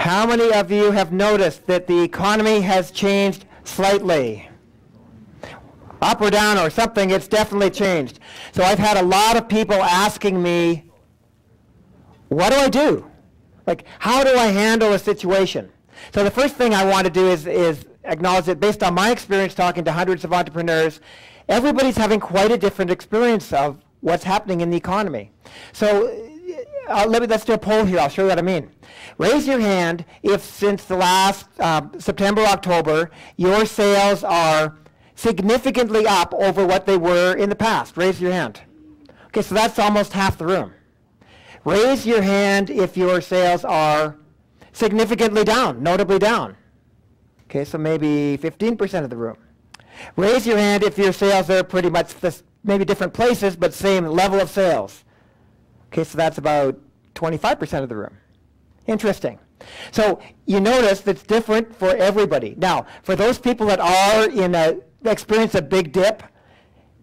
How many of you have noticed that the economy has changed slightly? Up or down or something, it's definitely changed. So I've had a lot of people asking me, what do I do? Like, how do I handle a situation? So the first thing I want to do is acknowledge that based on my experience talking to hundreds of entrepreneurs, everybody's having quite a different experience of what's happening in the economy. So let's do a poll here. I'll show you what I mean. Raise your hand if since the last September, October, your sales are significantly up over what they were in the past. Raise your hand. Okay, so that's almost half the room. Raise your hand if your sales are significantly down, notably down. Okay, so maybe 15% of the room. Raise your hand if your sales are pretty much maybe different places, but same level of sales. Okay, so that's about 25% of the room. Interesting. So you notice that's different for everybody. Now, for those people that are in a experience a big dip,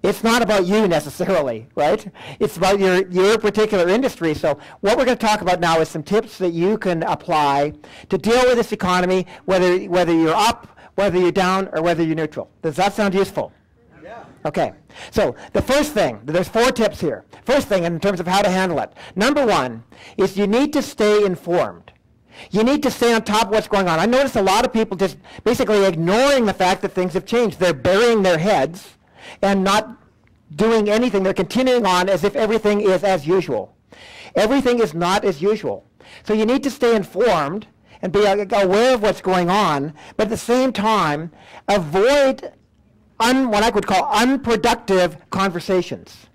it's not about you necessarily, right? It's about your particular industry. So what we're going to talk about now is some tips that you can apply to deal with this economy, whether you're up, whether you're down, or whether you're neutral. Does that sound useful? Yeah. Okay. So the first thing, there's 4 tips here. First thing in terms of how to handle it. Number 1 is you need to stay informed. You need to stay on top of what's going on. I notice a lot of people just basically ignoring the fact that things have changed. They're burying their heads and not doing anything. They're continuing on as if everything is as usual. Everything is not as usual. So you need to stay informed and be aware of what's going on, but at the same time, avoid what I would call unproductive conversations.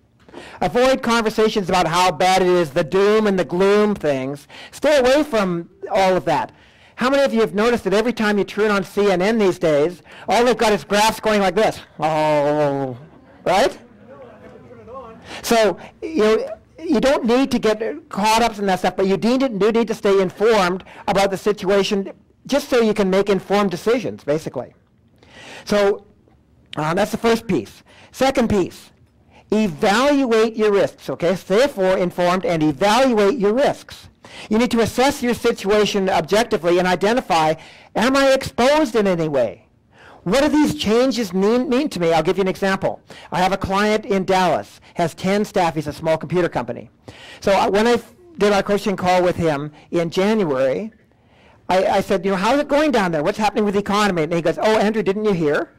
Avoid conversations about how bad it is, the doom and the gloom things. Stay away from all of that. How many of you have noticed that every time you turn on CNN these days, all they've got is graphs going like this? Oh, right? So you don't need to get caught up in that stuff, but you do need to stay informed about the situation just so you can make informed decisions, basically. So that's the first piece. Second piece, evaluate your risks, okay? Stay informed and evaluate your risks. You need to assess your situation objectively and identify, am I exposed in any way? What do these changes mean to me? I'll give you an example. I have a client in Dallas, has 10 staff. He's a small computer company. So when I did our coaching call with him in January, I said, how's it going down there? What's happening with the economy? And he goes, oh, Andrew, didn't you hear?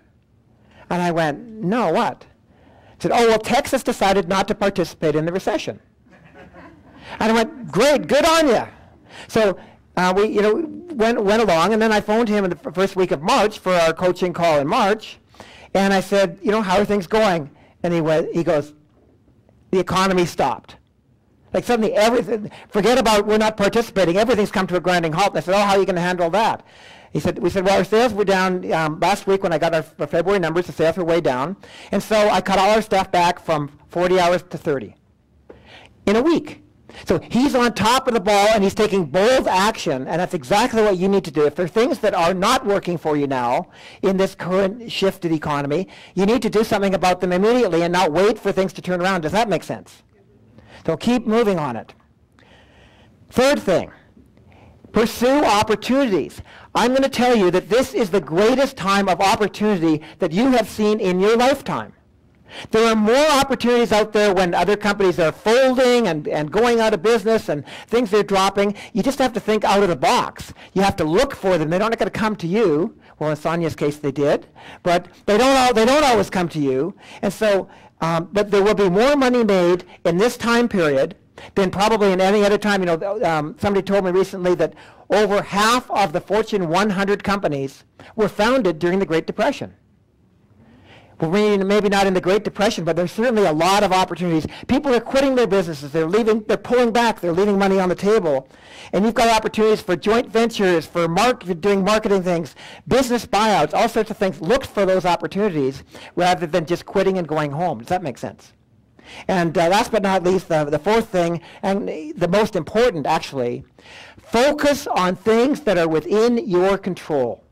And I went, no, what? He said, oh, well, Texas decided not to participate in the recession. And I went, great, good on you. So we went along, and then I phoned him in the first week of March for our coaching call in March, and I said, how are things going? And he goes, the economy stopped. Like suddenly everything, forget about we're not participating, everything's come to a grinding halt. And I said, oh, how are you going to handle that? We said, well, our sales were down last week when I got our February numbers, the sales were way down. And so I cut all our staff back from 40 hours to 30 in a week. So he's on top of the ball and he's taking bold action, and that's exactly what you need to do. If there are things that are not working for you now in this current shift to the economy, you need to do something about them immediately and not wait for things to turn around. Does that make sense? So keep moving on it. Third thing, pursue opportunities. I'm going to tell you that this is the greatest time of opportunity that you have seen in your lifetime. There are more opportunities out there when other companies are folding and going out of business and things are dropping. You just have to think out of the box. You have to look for them. They're not going to come to you. Well, in Sonia's case, they did, but they don't always come to you. And so, but there will be more money made in this time period than probably in any other time. Somebody told me recently that over half of the Fortune 100 companies were founded during the Great Depression. Well, maybe not in the Great Depression, but there's certainly a lot of opportunities. People are quitting their businesses. They're pulling back. They're leaving money on the table. And you've got opportunities for joint ventures, for doing marketing things, business buyouts, all sorts of things. Look for those opportunities rather than just quitting and going home. Does that make sense? And last but not least, the fourth thing, and the most important actually, focus on things that are within your control.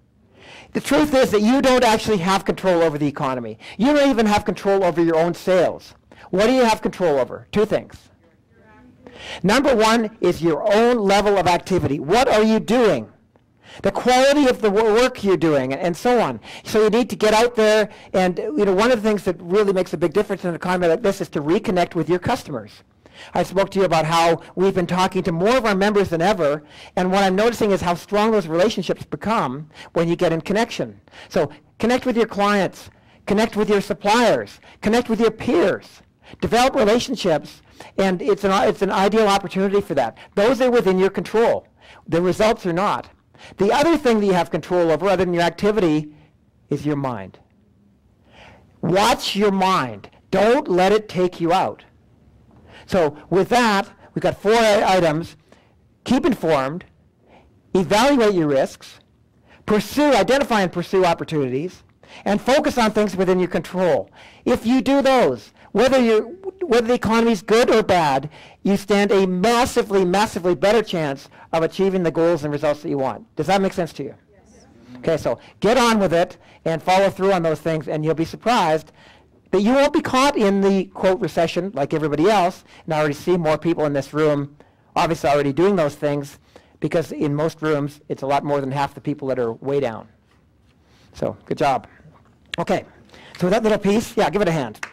The truth is that you don't actually have control over the economy. You don't even have control over your own sales. What do you have control over? 2 things. Number 1 is your own level of activity. What are you doing? the quality of the work you're doing, and so on. So you need to get out there, and one of the things that really makes a big difference in an economy like this is to reconnect with your customers. I spoke to you about how we've been talking to more of our members than ever, and what I'm noticing is how strong those relationships become when you get in connection. So connect with your clients, connect with your suppliers, connect with your peers, develop relationships, and it's an ideal opportunity for that. Those are within your control. The results are not. The other thing that you have control over, other than your activity, is your mind. Watch your mind. Don't let it take you out. So with that, we've got 4 items. Keep informed, evaluate your risks, identify and pursue opportunities, and focus on things within your control. If you do those, whether the economy is good or bad, you stand a massively, massively better chance of achieving the goals and results that you want. Does that make sense to you? Yes. Okay, so get on with it and follow through on those things, and you'll be surprised that you won't be caught in the, quote, recession like everybody else. And I already see more people in this room obviously already doing those things, because in most rooms, it's a lot more than half the people that are way down. So good job. Okay, so with that little piece, yeah, give it a hand.